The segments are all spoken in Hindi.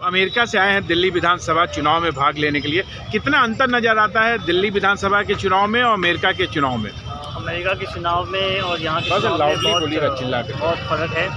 अमेरिका से आए हैं दिल्ली विधानसभा चुनाव में भाग लेने के लिए, कितना अंतर नजर आता है दिल्ली विधानसभा के चुनाव में और अमेरिका के चुनाव में? अमेरिका के चुनाव में और यहाँ के चुनाव में बहुत फ़र्क है।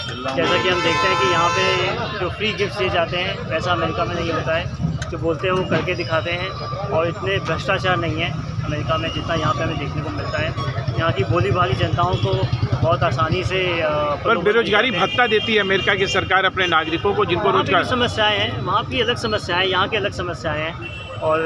जैसा कि हम देखते हैं कि यहाँ पे जो फ्री गिफ्ट दिए जाते हैं वैसा अमेरिका में नहीं होता है। जो बोलते हैं वो करके दिखाते हैं और इतने भ्रष्टाचार नहीं है अमेरिका में जितना यहाँ पे हमें देखने को मिलता है। यहाँ की भोली भाली जनताओं को बहुत आसानी से पर बेरोजगारी भत्ता देती है अमेरिका की सरकार अपने नागरिकों को जिनको रोजगार समस्याएं हैं, वहाँ की अलग समस्याएं हैं, यहाँ की अलग समस्याएं हैं और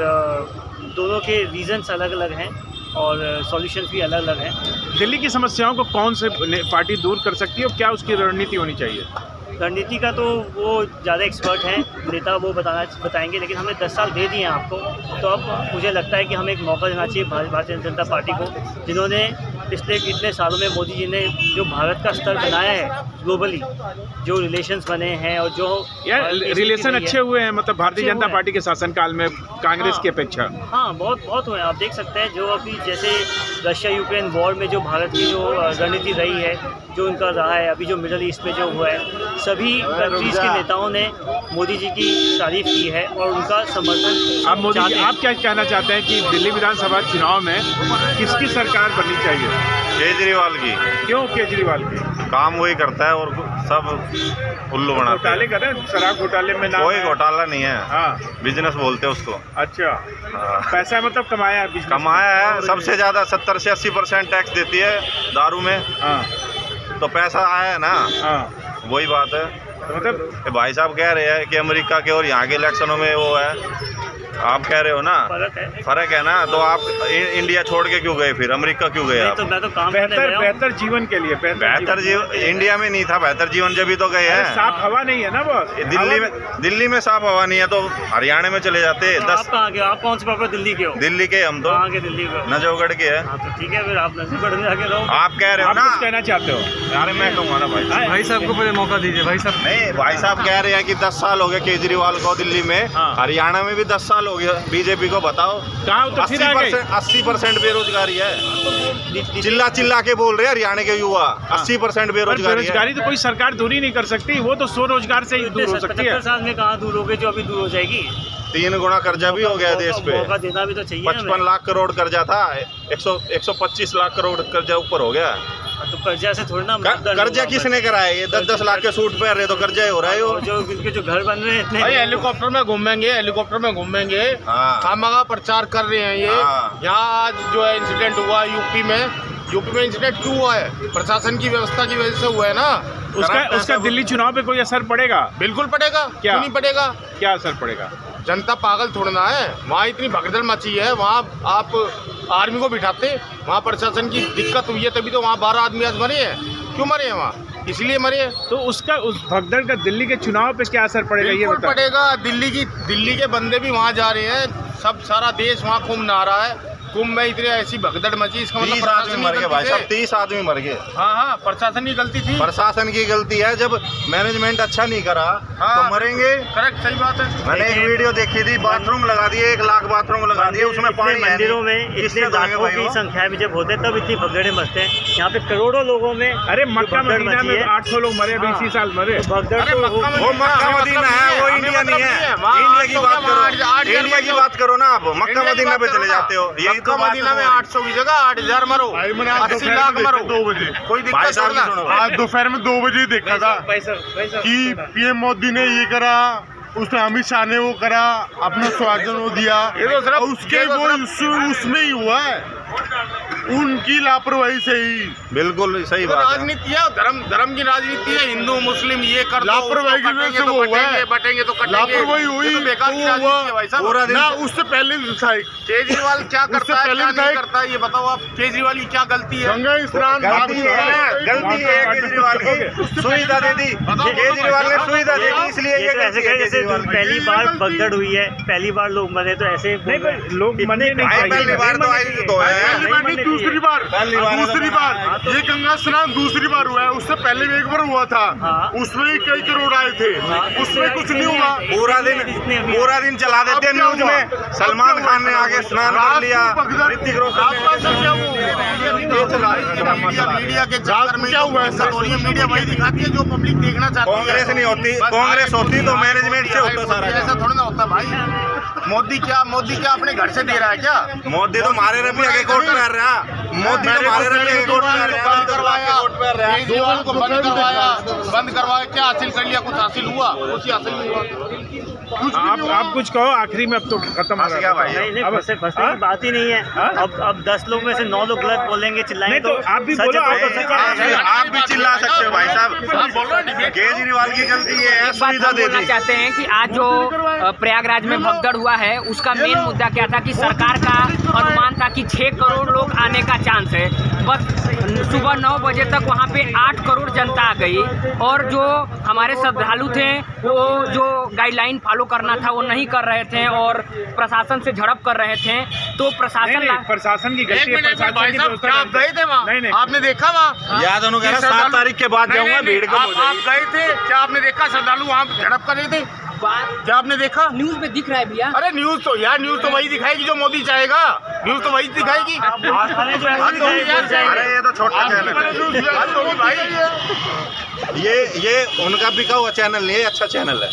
दोनों के रीजंस अलग अलग हैं और सॉल्यूशन भी अलग अलग हैं। दिल्ली की समस्याओं को कौन से पार्टी दूर कर सकती है और क्या उसकी रणनीति होनी चाहिए? रणनीति का तो वो ज़्यादा एक्सपर्ट हैं, नेता वो बताएंगे, लेकिन हमने 10 साल दे दिए हैं आपको, तो अब मुझे लगता है कि हमें एक मौका देना चाहिए भारतीय जनता पार्टी को, जिन्होंने पिछले कितने सालों में मोदी जी ने जो भारत का स्तर बनाया है ग्लोबली, जो रिलेशंस बने हैं और जो रिलेशन अच्छे हुए हैं, मतलब भारतीय जनता पार्टी के शासनकाल में कांग्रेस की अपेक्षा। हाँ, बहुत हुए हैं। आप देख सकते हैं जो अभी जैसे रशिया यूक्रेन वॉर में जो भारत की जो रणनीति रही है, जो उनका रहा है, अभी जो मिडल ईस्ट में जो हुआ है, सभी कंट्रीज़ के नेताओं ने मोदी जी की तारीफ़ की है और उनका समर्थन। अब मोदी जी, आप क्या कहना चाहते हैं कि दिल्ली विधानसभा चुनाव में किसकी सरकार बननी चाहिए? केजरीवाल की। क्यों केजरीवाल की? काम वही करता है और सब उल्लू बनाते हैं। घोटाले कर रहे हैं, शराब घोटाले में कोई घोटाला नहीं है। हाँ, बिजनेस बोलते हैं उसको। अच्छा, पैसा मतलब कमाया है? कमाया है, सबसे ज़्यादा 70 से 80% टैक्स देती है दारू में। हाँ, तो पैसा आया है ना। हाँ, वही बात है। तो मतलब भाई साहब कह रहे हैं कि अमेरिका के और यहाँ के इलेक्शनों में वो है, आप कह रहे हो ना फर्क है ना, तो आप इंडिया छोड़ के क्यों गए, फिर अमेरिका क्यों गए? तो मैं तो काम बेहतर जीवन के लिए। बेहतर जीवन इंडिया में नहीं था, बेहतर जीवन जब ही तो गए हैं। साफ हवा नहीं है ना वो दिल्ली में साफ हवा नहीं है तो हरियाणा में चले जाते। तो आप कहाँ के? आप कौन से प्रॉपर दिल्ली के हो? दिल्ली के हम तो। कहाँ के? दिल्ली के नजफगढ़ के है। तो ठीक है, फिर आप नजफगढ़ में जाके रहो। आप कह रहे हो ना, कहना चाहते हो? अरे मैं कहूँगा ना भाई साहब को पहले मौका दीजिए। भाई साहब नहीं, भाई साहब कह रहे हैं कि 10 साल हो गए केजरीवाल को दिल्ली में। हरियाणा में भी 10 साल हो गए बीजेपी को। बताओ कहाँ? तो 80% बेरोजगारी है। चिल्ला के बोल रहे हैं हरियाणा के युवा 80% बेरोजगारी तो कोई सरकार दूर ही नहीं कर सकती, वो तो स्वरोजगार से ही दूर हो सकती है। 75 साल में कहाँ दूर हो गई, जो अभी दूर हो जाएगी। 3 गुना कर्जा भी हो गया देश पे। मौका देना भी तो चाहिए। 55 लाख करोड़ कर्जा था, 125 लाख करोड़ कर्जा ऊपर हो गया। तो कर्जा से थोड़ी ना कर्जा किसने कराया? ये 10-10 लाख के सूट पहन रहे तो कर्जा ही हो रहा है। जो घर बन रहे हैं भाई, हेलीकॉप्टर में घूमेंगे हाँ, प्रचार कर रहे हैं ये। यहाँ आज जो है इंसिडेंट हुआ यूपी में इंसिडेंट क्यों हुआ है? प्रशासन की व्यवस्था की वजह से हुआ है ना। उसका दिल्ली चुनाव पे कोई असर पड़ेगा? बिल्कुल पड़ेगा। क्या नहीं पड़ेगा? क्या असर पड़ेगा? जनता पागल थोड़ना है। वहाँ इतनी भगदड़ मची है, वहाँ आप आर्मी को बिठाते, वहाँ प्रशासन की दिक्कत हुई है तभी तो वहाँ 12 आदमी आज मरे हैं। क्यों मरे हैं वहाँ? इसलिए मरे हैं। तो उस भगदड़ का दिल्ली के चुनाव पे क्या असर पड़ेगा? ये पड़ेगा। दिल्ली के बंदे भी वहाँ जा रहे हैं, सारा देश वहाँ कुंभ नहा रहा है। कुंभ में इतनी ऐसी भगदड़ मची, इसका मतलब 30 आदमी मर गए भाई साहब, 30 आदमी मर गए। हाँ, प्रशासन की गलती थी। प्रशासन की गलती है, जब मैनेजमेंट अच्छा नहीं करा तो मरेंगे। करेक्ट, सही बात है। मैंने एक वीडियो देखी थी, बाथरूम लगा दिए, 1 लाख बाथरूम लगा दिए, उसमें पानी। मंदिरों में इतने लाखों की संख्या में जब होते तब इतनी भगदड़े मचते हैं। यहाँ पे करोड़ों लोगों में। अरे मक्का मदीना में 800 लोग मरे, 20 साल मरे। वो मक्का मदीना है, वो इंडिया नहीं है। इंडिया की बात करो, इंडिया की बात करो ना। आप मक्का मदीना पे चले जाते हो। यही तो मदीना में 800 की जगह 8000 मरो, 80 लाख मरो। 2 बजे कोई दिक्कत नहीं। आज दोपहर में 2 बजे देखा था कि पीएम मोदी ने ये करा, उसने अमित शाह ने वो करा, अपना स्वागत वो दिया, उसके वो उसमें ही हुआ है, उनकी लापरवाही से ही। बिल्कुल सही बात है। राजनीति है, धर्म की राजनीति है। हिंदू मुस्लिम ये कर लापरवाही की वजह से वो हुआ है। बटेंगे तो लापरवाही हुई पूरा ना। उससे पहले केजरीवाल क्या करता है, क्या नहीं करता है, ये बताओ आप। केजरीवाल की क्या गलती है? गंगा स्नान गलती है केजरीवाल की। सुविधा दे दी केजरीवाल ने, सुविधा दे दी, इसलिए ये जैसे पहली बार भगदड़ हुई है, पहली बार लोग मरे, तो ऐसे लोग मरने नहीं चाहिए। पहली बार तो आई तो है। पहली बार नहीं, दूसरी बार ये गंगा स्नान दूसरी बार हुआ है, उससे पहले भी एक बार हुआ था। उसमें ही कई करोड़ आए थे, उसमें कुछ नहीं हुआ। पूरा दिन चला देते हैं न्यूज में। सलमान खान ने आगे स्नान कर लिया, ऋतिक रोशन मीडिया के चक्कर में क्या हुआ है? मीडिया वही दिखाती है जो पब्लिक देखना चाहती है। कांग्रेस नहीं होती, कांग्रेस होती तो मैनेजमेंट से होता सारा। ऐसा थोड़ा ना होता भाई। मोदी क्या अपने घर से दे रहा है क्या? मोदी तो मारे रफी आगे कोर्ट में रहा, मोदी तो मारे रफी आगे कोर्ट में रहा, केजरीवाल को बंद करवाया, क्या हासिल कर लिया? कुछ हासिल हुआ? कुछ हासिल नहीं हुआ। आप कुछ कहो आखिरी में, अब तो खत्म हो गया भाई। नहीं, फंसने की बात ही नहीं है। अब 10 लोग में से 9 लोग गलत बोलेंगे, चिल्लाएंगे तो आप भी बोलो, आप भी चिल्ला सकते हो भाई साहब। केजरीवाल की गलती है, सुविधा देना चाहते हैं कि आज जो प्रयागराज में भगदड़ हुआ है उसका मेन मुद्दा क्या था कि सरकार का अनुमान था कि 6 करोड़ लोग आने का चांस है। बस सुबह 9 बजे तक वहाँ पे 8 करोड़ जनता आ गई और जो हमारे श्रद्धालु थे वो जो गाइडलाइन फॉलो करना था वो नहीं कर रहे थे और प्रशासन से झड़प कर रहे थे। तो प्रशासन की गलती है। आप गए थे वहाँ? नहीं, आपने देखा वहाँ? याद 7 तारीख के बाद जाऊंगा, भीड़ कम हो आप गए थे क्या? आपने देखा श्रद्धालु वहाँ झड़प कर रहे थे? क्या आपने देखा? न्यूज में दिख रहा है भैया। अरे न्यूज तो यार, न्यूज तो वही दिखाएगी जो मोदी चाहेगा। न्यूज तो वही दिखाएगी। अरे ये तो छोटा चैनल है भाई, ये उनका बिका हुआ चैनल नहीं है, अच्छा चैनल है।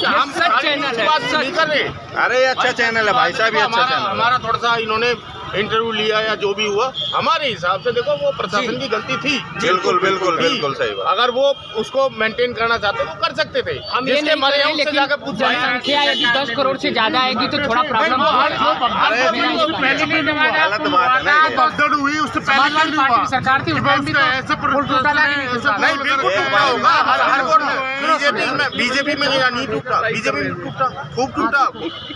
हम सच चैनल है, बात नहीं कर रहे। अरे ये अच्छा चैनल है भाई साहब, ये अच्छा चैनल। हमारा थोड़ा सा इन्होंने इंटरव्यू लिया या जो भी हुआ, हमारे हिसाब से देखो वो प्रशासन की गलती थी। बिल्कुल सही बात। अगर वो उसको मेंटेन करना चाहते तो कर सकते थे। हम ये नहीं कर रहे हैं, लेकिन जनसंख्या यदि 10 करोड़ से ज्यादा आएगी तो थोड़ा प्रॉब्लम होगा। गलत बात है। भगदड़ हुई उससे पहले सरकार थी बीजेपी में नहीं टूटा, बीजेपी में टूटा, खूब टूटा।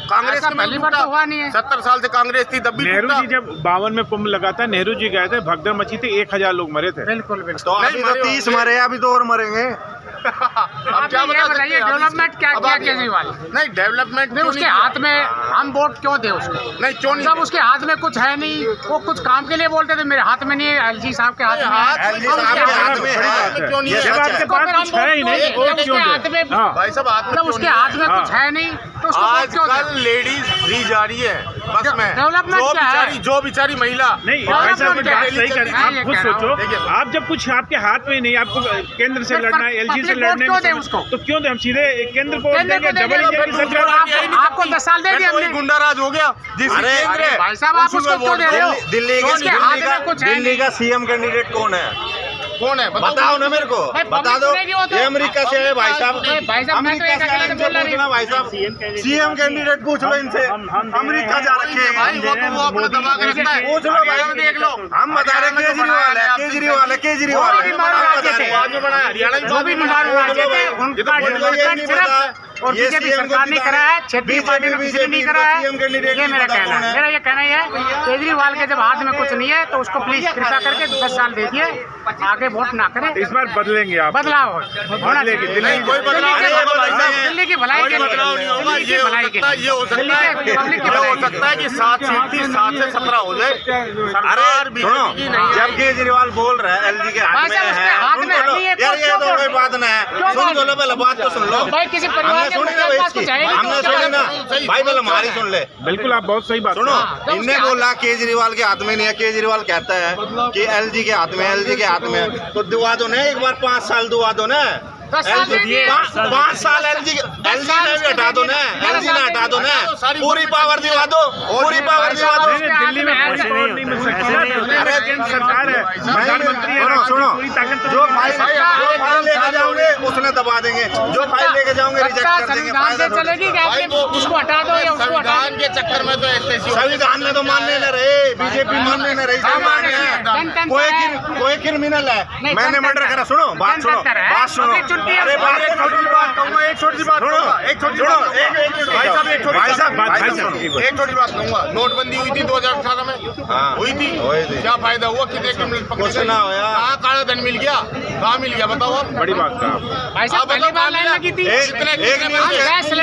कांग्रेस में पहली बार हुआ नहीं है। 70 साल से कांग्रेस थी तब भी। नेहरू जी जब 52 में कुंभ लगा था, नेहरू जी गए थे, भगदड़ मची थी, 1000 लोग मरे थे। बिल्कुल तो अभी तो 30 मरे, अभी तो और मरेंगे। अब क्या बताइए डेवलपमेंट क्या किया केजरीवाल? नहीं, डेवलपमेंट नहीं, उसके हाथ में हम वोट क्यों दे उसको? नहीं, क्यों नहीं? जब उसके हाथ में कुछ है नहीं, वो कुछ काम के लिए बोलते थे मेरे हाथ में नहीं है, एलजी साहब के हाथ में है। एलजी साहब के हाथ में है, क्यों नहीं है? जब आपके पास कुछ है ही नहीं, वोट क्यों दे? भाई साहब, हाथ में उसके हाथ में कुछ है नहीं तो उसको वोट क्यों दे? आजकल लेडीज फ्री जा रही है बस में। डेवलपमेंट क्या है? जो बेचारी महिला नहीं, भाई साहब बात सही कर, आप खुद सोचो, आप जब कुछ आपके हाथ में नहीं, आपको केंद्र से लड़ना है, एलजी से लड़ना है, तो क्यों दे? हम सीधे केंद्र को देंगे, डबल इंजन की सरकार। आपको 10 साल दे दिया हमने। गुंडाराज हो गया। अरे भाई साहब, आप उसको क्यों दे रहे हो? दिल्ली का सीएम कैंडिडेट कौन है? कौन है? बताओ ना मेरे को, बता दो। ये अमेरिका से है भाई साहब, अमेरिका से है, इनसे पूछना भाई साहब। सीएम कैंडिडेट पूछ लो इनसे, अमेरिका जा रखे हैं भाई। वो अपना दबा के रखता है। पूछ लो भाई, देख लो। हम बता रहे केजरीवाल है, केजरीवाल है, केजरीवाल है। और बीजेपी सरकार ने करा है, क्षेत्रीय पार्टी ने किसी ने नहीं करा है। ये मेरा कहना है, मेरा ये कहना है केजरीवाल के जब हाथ में कुछ नहीं है तो उसको प्लीज कृपा करके 10 साल देखिए, आगे वोट ना करें। इस बार बदलेंगे आप, बदलाव होना चाहिए। कोई बदलाव दिल्ली की भलाई के लिए, नहीं होगा। ये हो सकता है, ये हो सकता है कि 7 सीट थी, 7 से 17 हो जाए। अरे सुनो, जब केजरीवाल बोल रहा है एलजी के हाथ में है, यार ये तो कोई बात ना है। सुन लो, पहले बात तो सुन लो। भाई किसी परिवार के हमने सुनी ना भाई, पहले हमारी सुन ले। बिल्कुल, आप बहुत सही बात सुनो। इनने बोला केजरीवाल के हाथ में नहीं है, केजरीवाल कहता है कि एलजी के हाथ में, एलजी के हाथ में। तो दुआ दो ना, एक बार 5 साल दुआ दो ना। 5 साल एलजी ने भी हटा दो ना, एलजी ने हटा दो ना, पूरी पावर दिवा दो, पूरी पावर दिवा दो। दिल्ली में नहीं मिल सकती। अरे केंद्र सरकार है, प्रधानमंत्री है, सुनो, पूरी ताकत जो फाइल लेके जाओगे उसने दबा देंगे, जो फाइल लेके जाओगे रिजेक्ट कर देंगे। फायदा चलेगी उसको हटा दो या उसको हटा संविधान के चक्कर में तो ऐसे संविधान में तो मानने न रहे, बीजेपी मानने न रही। कोई क्रिमिनल है, मैंने मर्डर करा। सुनो बात, सुनो बात, सुनो। अरे एक छोटी सी बात कहूँगा, एक छोटी सी बात कहूँगा, एक छोटी बात कहूँगा। नोटबंदी हुई थी 2018 में, हुई थी। क्या फायदा हुआ? कितने क्रिमिनल पकड़े? कहाँ काला धन मिल गया? कहाँ मिल गया बताओ आप? बड़ी बात का भाई साहब, पहली बार लाइन लगी थी।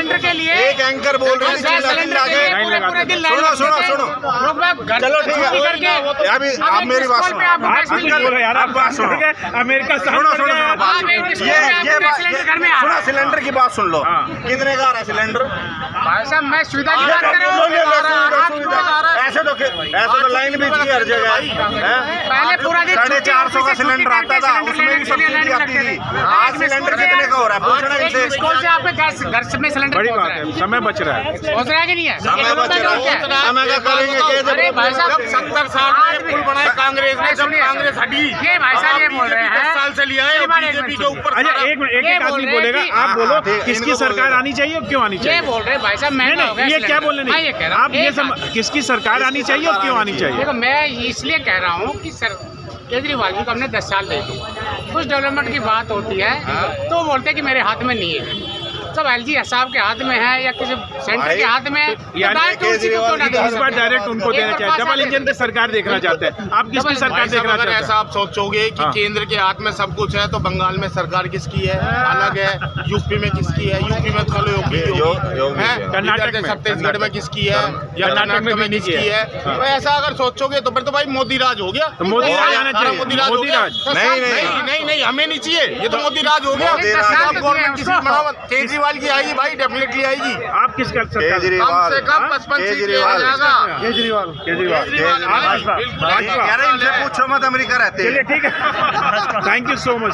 सिलेंडर के लिए एक एंकर बोल रहे थे पूरे दिन सुनो चलो ठीक है अभी आप मेरी बात सुनो आप बात सुनो अमेरिका सुनो सिलेंडर की बात सुन लो कितने का आ रहा है सिलेंडर भाई साहब मैं सुविधा की बात कर रहा हूँ ऐसे तो लाइन भी थी हर जगह पहले पूरा दिन 450 का सिलेंडर आता था उसमें भी सब्सिडी आती थी आज सिलेंडर कितने का हो रहा है पूछना इनसे स्कूल से आपके घर में सिलेंडर बड़ी पहुंच बात रहा है समय बच रहा है पहुंच रहा है कि नहीं है समय बच रहा है समय का करेंगे अरे भाई साहब 70 साल में पुल बनाए कांग्रेस ने, जब कांग्रेस हटी ये भाई साहब ये बोल रहे हैं 10 साल से लिया है बीजेपी के ऊपर अच्छा एक आदमी बोलेगा आप बोलो किसकी सरकार आनी चाहिए और क्यों आनी ये चाहिए बोल रहे भाई साहब महंगा हो गया ये क्या बोलने मैं ये कह रहा हूँ आप ये किसकी सरकार आनी चाहिए और क्यों आनी चाहिए देखो मैं इसलिए कह रहा हूँ कि सर केजरीवाल जी को हमने 10 साल दे दी कुछ डेवलपमेंट की बात होती है तो बोलते हैं कि मेरे हाथ में नहीं है सब एलजी साहब के हाथ में है या किसी सेंटर के हाथ में है इस बार डायरेक्ट उनको देना चाहिए डबल इंजन की सरकार देखना चाहते हैं आप किसकी सरकार देखना अगर चाहते ऐसा हैं आप सोचोगे कि केंद्र के हाथ में सब कुछ है तो बंगाल में सरकार किसकी है अलग है यूपी में किसकी है यूपी में तो योगी है कर्नाटक में छत्तीसगढ़ में किसकी है या कर्नाटक में किसकी है तो ऐसा अगर सोचोगे तो फिर तो भाई मोदी राज हो गया तो मोदी राज आना चाहिए मोदी राज हो गया नहीं हमें नहीं चाहिए ये तो मोदी राज हो गया गवर्नमेंट किसी बढ़ावा केजरीवाल की आएगी भाई डेफिनेटली आएगी आप किसका सरकार कम से कम 55 सीट ले जाएगा केजरीवाल इनसे पूछो मत अमेरिका रहते हैं चलिए ठीक है थैंक यू सो मच